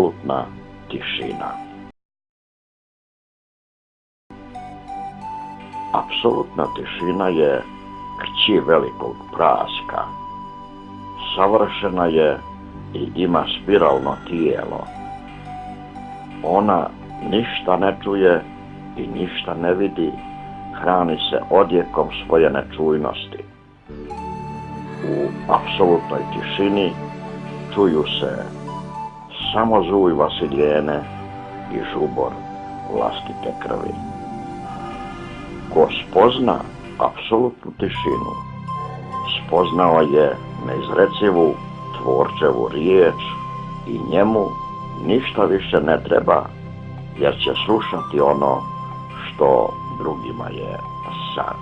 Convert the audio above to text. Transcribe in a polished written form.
apsolutna tišina. Apsolutna tišina je kći velikog praska. Savršena je i ima spiralno tijelo. Ona ništa ne čuje i ništa ne vidi, hrani se odjekom svoje nečujnosti. U apsolutnoj tišini čuju se samo zuj vasiljene i žubor vlastite krvi. Ko spozna apsolutnu tišinu, spoznao je neizrecivu tvorčevu riječ i njemu ništa više ne treba, jer će slušati ono što drugima je san.